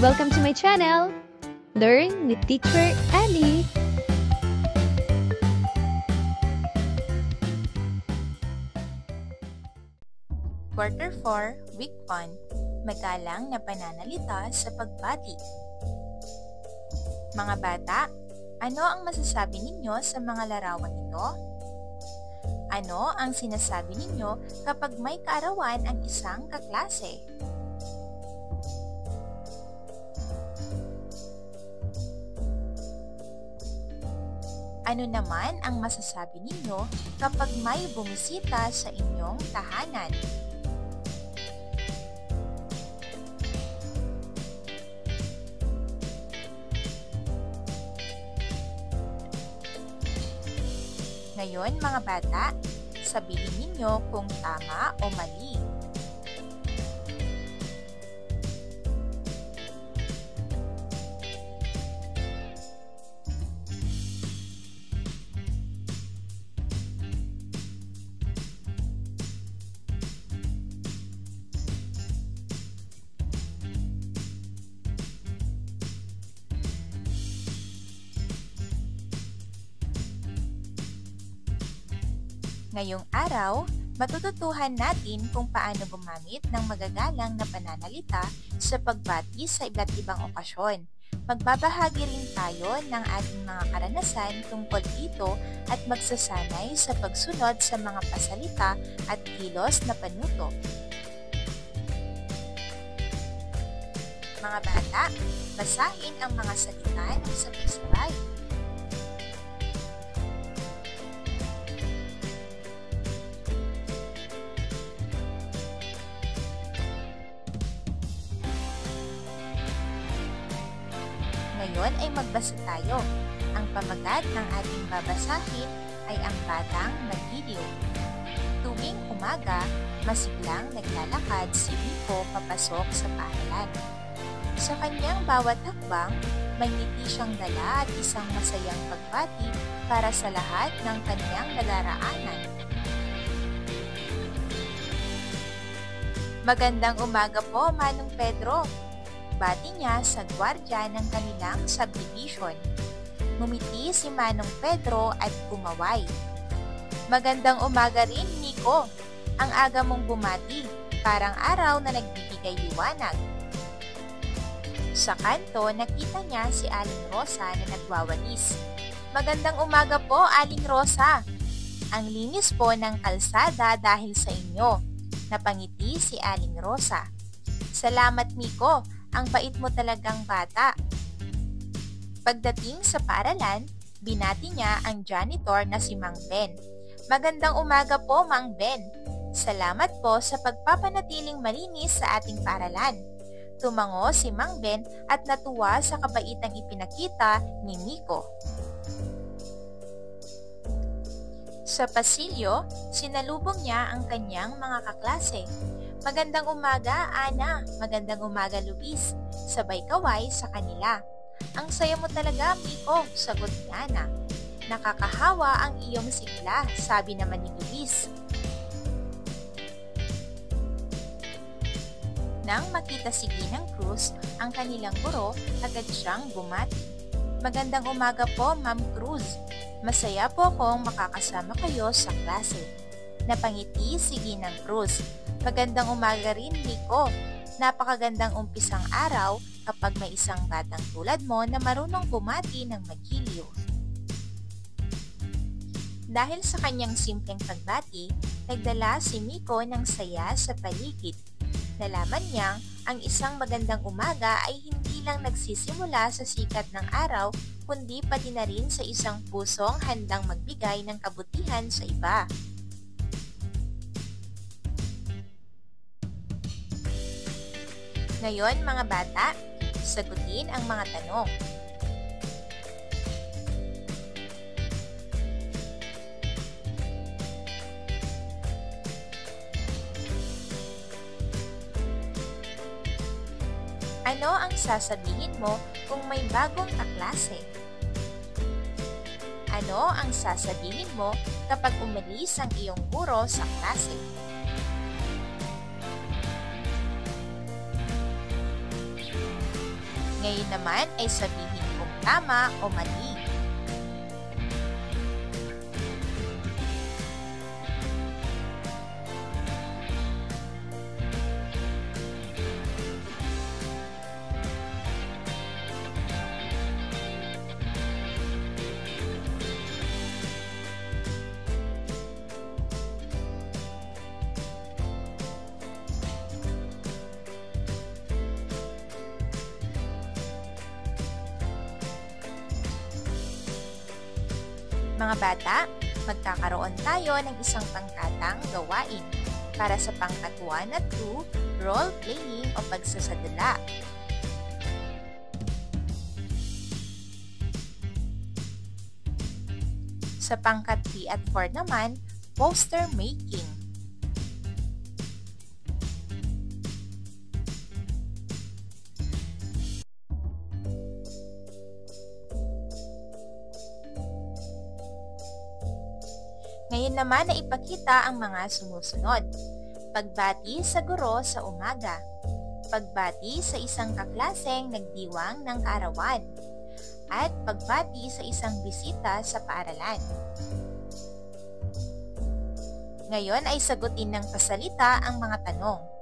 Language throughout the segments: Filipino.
Welcome to my channel, Learn with Teacher Annie. Quarter 4, Week 1, Magalang na pananalita sa pagbati. Mga bata, ano ang masasabi ninyo sa mga larawang ito? Ano ang sinasabi ninyo kapag may kaarawan ang isang kaklase? Ano naman ang masasabi ninyo kapag may bumisita sa inyong tahanan? Ngayon mga bata, sabihin ninyo kung tama o mali. Ngayong araw, matututuhan natin kung paano gumamit ng magagalang na pananalita sa pagbati sa iba't ibang okasyon. Magbabahagi rin tayo ng ating mga karanasan tungkol dito at magsasanay sa pagsunod sa mga pasalita at kilos na panuto. Mga bata, basahin ang mga salita ng sabay-sabay. Ngayon ay magbasa tayo. Ang pamagat ng ating babasahin ay ang batang nagiliw. Tuwing umaga, masiglang naglalakad si Miko papasok sa paaralan. Sa kanyang bawat hakbang, may ngiti siyang dala at isang masayang pagbati para sa lahat ng kanyang nadaraanan. Magandang umaga po, Manong Pedro. Bati niya sa gwardya ng kanilang subdivision. Ngumiti si Manong Pedro at kumaway. Magandang umaga rin, Miko. Ang aga mong bumati, parang araw na nagbibigay liwanag. Sa kanto, nakita niya si Aling Rosa na nagwawalis. Magandang umaga po, Aling Rosa. Ang linis po ng kalsada dahil sa inyo. Napangiti si Aling Rosa. Salamat, Miko. Ang bait mo talagang bata. Pagdating sa paaralan, binati niya ang janitor na si Mang Ben. Magandang umaga po, Mang Ben. Salamat po sa pagpapanatiling malinis sa ating paaralan. Tumango si Mang Ben at natuwa sa kabaitang ipinakita ni Miko. Sa pasilyo, sinalubong niya ang kanyang mga kaklase. Magandang umaga, Ana. Magandang umaga, Luis. Sabay kaway sa kanila. Ang saya mo talaga, Miko, sagot ni Ana. Nakakahawa ang iyong sigla, sabi naman ni Luis. Nang makita si Ginang Cruz, ang kanilang guro, agad siyang bumati. Magandang umaga po, Ma'am Cruz. Masaya po akong makakasama kayo sa klase. Napangiti si Ginang Cruz. Magandang umaga rin, Miko. Napakagandang umpisang araw kapag may isang batang tulad mo na marunong bumati ng magiliw. Dahil sa kanyang simpleng pagbati, nagdala si Miko ng saya sa paligid. Nalaman niyang ang isang magandang umaga ay hindi lang nagsisimula sa sikat ng araw, kundi pati na rin sa isang pusong handang magbigay ng kabutihan sa iba. Ngayon, mga bata, sagutin ang mga tanong. Ano ang sasabihin mo kung may bagong kaklase? Ano ang sasabihin mo kapag umalis ang iyong guro sa klase? Ngayon naman ay sabihin kung tama o mali. Mga bata, magkakaroon tayo ng isang pangkatang gawain para sa pangkat 1 at 2, role-playing o pagsasadula. Sa pangkat 3 at 4 naman, poster making. Ngayon naman na ipakita ang mga sumusunod. Pagbati sa guro sa umaga. Pagbati sa isang kaklaseng nagdiwang ng kaarawan. At pagbati sa isang bisita sa paaralan. Ngayon ay sagutin ng pasalita ang mga tanong.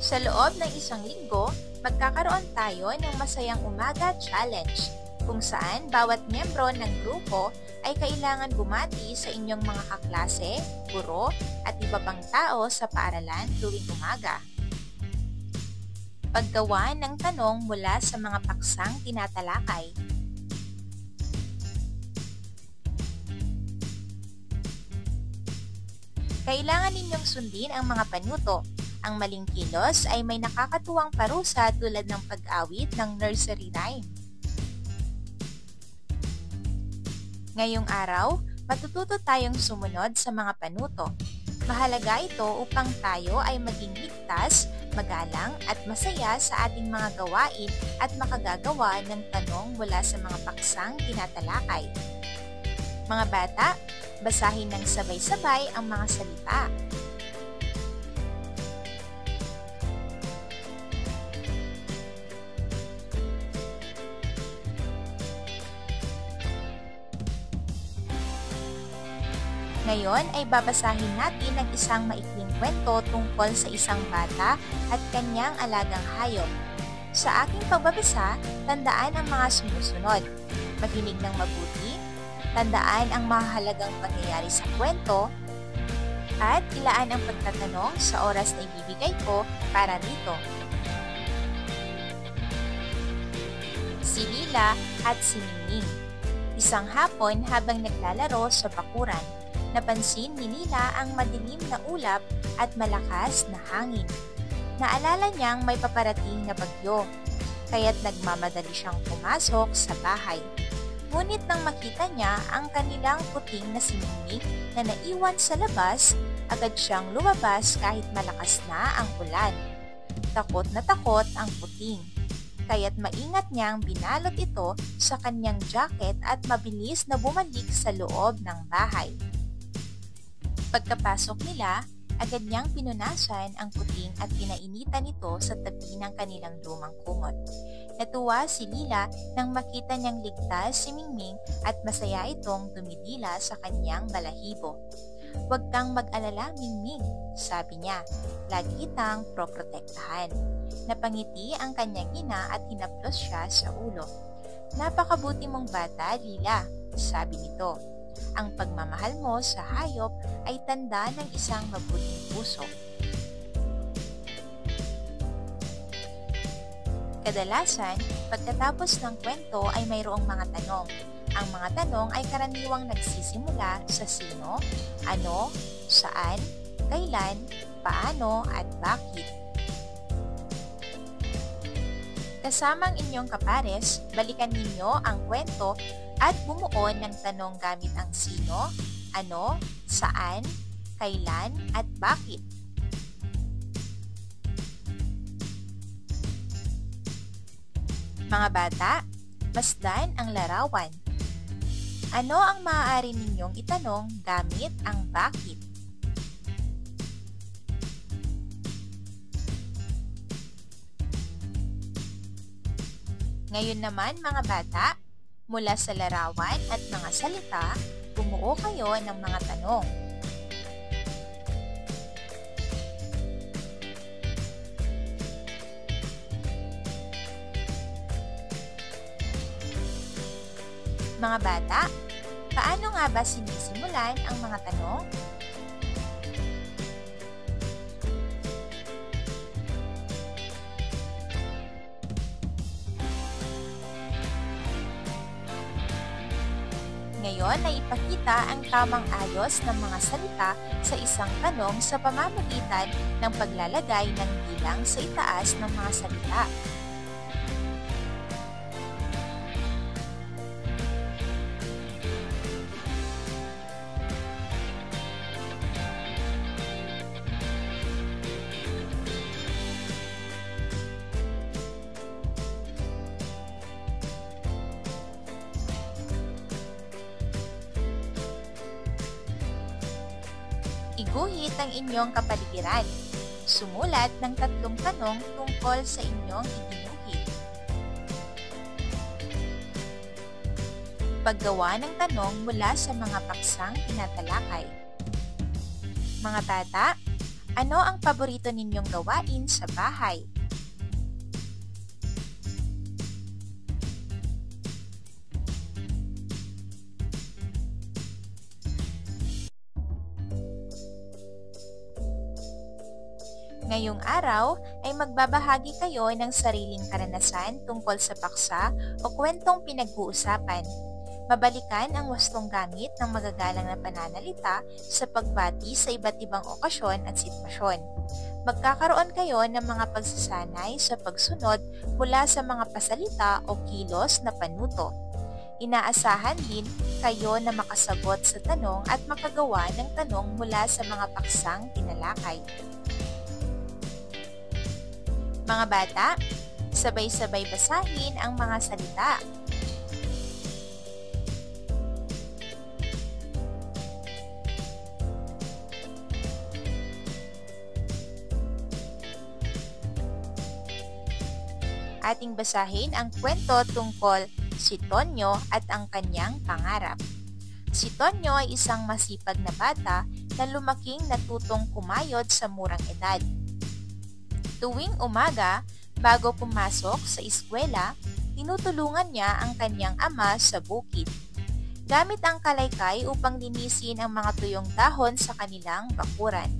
Sa loob ng isang linggo, magkakaroon tayo ng Masayang Umaga Challenge, kung saan bawat miyembro ng grupo ay kailangan bumati sa inyong mga kaklase, guro, at iba pang tao sa paaralan tuwing umaga. Paggawa ng tanong mula sa mga paksang tinatalakay. Kailangan ninyong sundin ang mga panuto. Ang maling kilos ay may nakakatuwang parusa tulad ng pag-awit ng nursery rhyme. Ngayong araw, matututo tayong sumunod sa mga panuto. Mahalaga ito upang tayo ay maging ligtas, magalang at masaya sa ating mga gawain at makagagawa ng tanong mula sa mga paksang tinatalakay. Mga bata, basahin ng sabay-sabay ang mga salita. Ngayon ay babasahin natin ang isang maikling kwento tungkol sa isang bata at kanyang alagang hayop. Sa aking pagbabasa, tandaan ang mga sumusunod. Makinig ng mabuti, tandaan ang mahalagang pangyayari sa kwento, at ilaan ang pagtatanong sa oras na ibibigay ko para rito. Si Lila at si Mingming. Isang hapon habang naglalaro sa bakuran, napansin ni Lila ang madilim na ulap at malakas na hangin. Naalala niyang may paparating na bagyo, kaya't nagmamadali siyang pumasok sa bahay. Ngunit nang makita niya ang kanilang puting na si Mingming na naiwan sa labas, agad siyang lumabas kahit malakas na ang ulan. Takot na takot ang puting, kaya't maingat niyang binalot ito sa kanyang jacket at mabilis na bumalik sa loob ng bahay. Pagkapasok nila, agad niyang pinunasan ang puting at pinainitan ito sa tabi ng kanilang lumang kumot. Natuwa si Lila nang makita niyang ligtas si Mingming at masaya itong dumidila sa kanyang balahibo. "Huwag kang mag-alala, Mingming," sabi niya. "Lagi kitang proprotektahan." Napangiti ang kanyang ina at hinaplos siya sa ulo. "Napakabuti mong bata, Lila," sabi nito. "Ang pagmamahal mo sa hayop ay tanda ng isang mabuting puso." Kadalasan, pagkatapos ng kwento ay mayroong mga tanong. Ang mga tanong ay karaniwang nagsisimula sa sino, ano, saan, kailan, paano, at bakit. Kasama ang inyong kapares, balikan ninyo ang kwento at bumuo ng tanong gamit ang sino, ano, saan, kailan, at bakit. Mga bata, Masdan ang larawan. Ano ang maaari ninyong itanong gamit ang bakit? Ngayon naman mga bata, mula sa larawan at mga salita, bumuo kayo ng mga tanong. Mga bata, paano nga ba sinisimulan ang mga tanong? Ngayon ay ipakita ang tamang ayos ng mga salita sa isang tanong sa pamamagitan ng paglalagay ng bilang sa itaas ng mga salita. Iguhit ang inyong kapaligiran. Sumulat ng 3 tanong tungkol sa inyong iginuhit. Paggawa ng tanong mula sa mga paksang tinatalakay. Mga bata, ano ang paborito ninyong gawain sa bahay? Ngayong araw ay magbabahagi kayo ng sariling karanasan tungkol sa paksa o kwentong pinag-uusapan. Mabalikan ang wastong gamit ng magagalang na pananalita sa pagbati sa iba't ibang okasyon at sitwasyon. Magkakaroon kayo ng mga pagsasanay sa pagsunod mula sa mga pasalita o kilos na panuto. Inaasahan din kayo na makasagot sa tanong at makagawa ng tanong mula sa mga paksang tinalakay. Mga bata, sabay-sabay basahin ang mga salita. Ating basahin ang kwento tungkol si Tonyo at ang kanyang pangarap. Si Tonyo ay isang masipag na bata na lumaking natutong kumayod sa murang edad. Tuwing umaga, bago pumasok sa eskwela, tinutulungan niya ang kanyang ama sa bukid. Gamit ang kalaykay upang linisin ang mga tuyong dahon sa kanilang bakuran.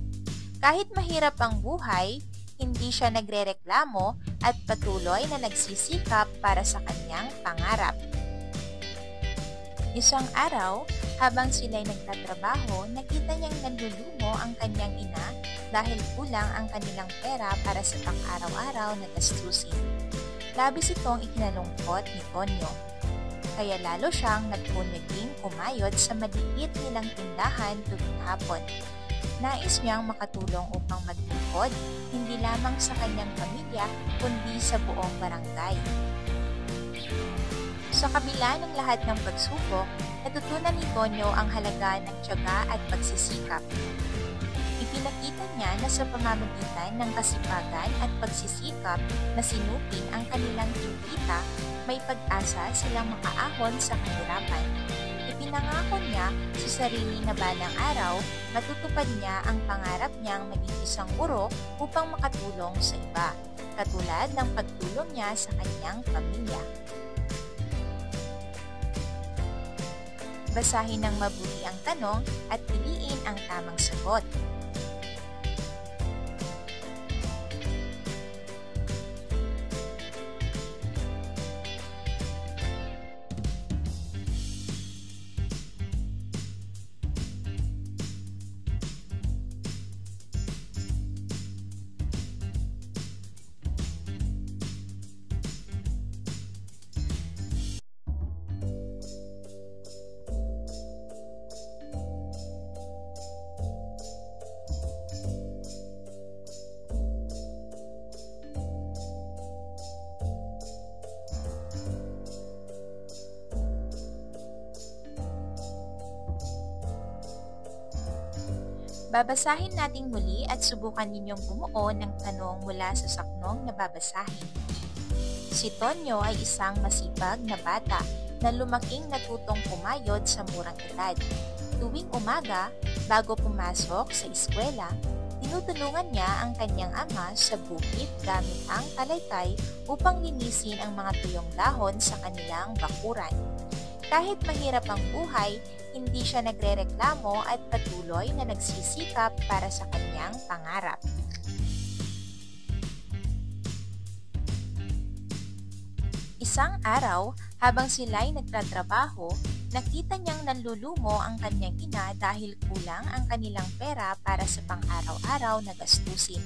Kahit mahirap ang buhay, hindi siya nagrereklamo at patuloy na nagsisikap para sa kanyang pangarap. Isang araw, habang sila'y nagtatrabaho, nakita niyang nalulumo ang kanyang ina dahil kulang ang kanilang pera para sa pang-araw-araw na gastusin. Labis itong ikinalungkot ni Tonyo. Kaya lalo siyang nagpunaging kumayod sa maliit nilang tindahan tuwing hapon. Nais niyang makatulong upang maglingkod, hindi lamang sa kanyang pamilya, kundi sa buong barangay. Sa kabila ng lahat ng pagsubok, natutunan ni Tonyo ang halaga ng tiyaga at pagsisikap. Ipinakita niya na sa pamamagitan ng kasipagan at pagsisikap na sinupin ang kanilang kinikita, may pag-asa silang makaahon sa kahirapan. Ipinangako niya sa sarili na balang araw, matutupad niya ang pangarap niyang maging isang guro upang makatulong sa iba, katulad ng pagtulong niya sa kanyang pamilya. Basahin ng mabuti ang tanong at piliin ang tamang sagot. Babasahin natin muli at subukan ninyong bumuo ng tanong mula sa saknong na babasahin. Si Tonyo ay isang masipag na bata na lumaking natutong kumayod sa murang edad. Tuwing umaga, bago pumasok sa eskwela, tinutulungan niya ang kanyang ama sa bukid gamit ang talaykay upang linisin ang mga tuyong dahon sa kanilang bakuran. Kahit mahirap ang buhay, hindi siya nagrereklamo at patuloy na nagsisikap para sa kanyang pangarap. Isang araw, habang sila'y nagtatrabaho, nakita niyang nanlulumo ang kanyang ina dahil kulang ang kanilang pera para sa pang-araw-araw na gastusin.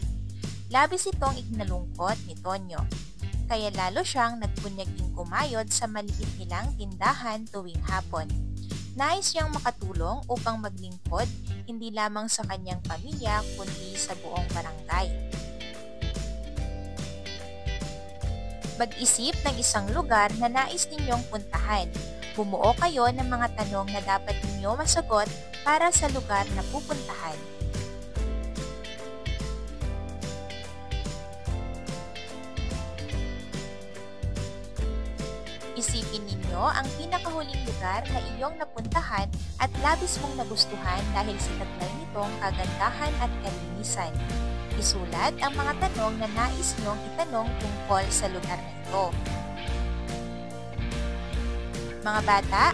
Labis itong ikinalungkot ni Tonyo, kaya lalo siyang nagbunyaging kumayod sa maliit nilang tindahan tuwing hapon. Nais niyang makatulong upang maglingkod hindi lamang sa kanyang pamilya kundi sa buong barangay. Mag-isip ng isang lugar na nais ninyong puntahan. Bumuo kayo ng mga tanong na dapat ninyo masagot para sa lugar na pupuntahan. Isipin ninyo ang pinakahuling lugar na iyong napuntahan at labis mong nagustuhan dahil sa taglay nitong kagandahan at kalinisan. Isulat ang mga tanong na nais niyong itanong tungkol sa lugar na ito. Mga bata,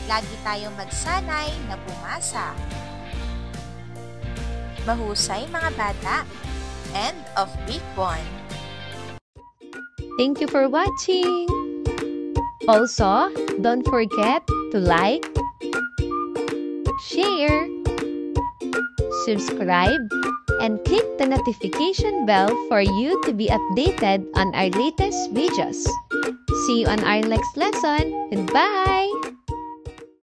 lagi tayong magsanay na bumasa. Mahusay mga bata. End of week 1. Thank you for watching! Also, don't forget to like, share, subscribe, and click the notification bell for you to be updated on our latest videos. See you on our next lesson. Goodbye!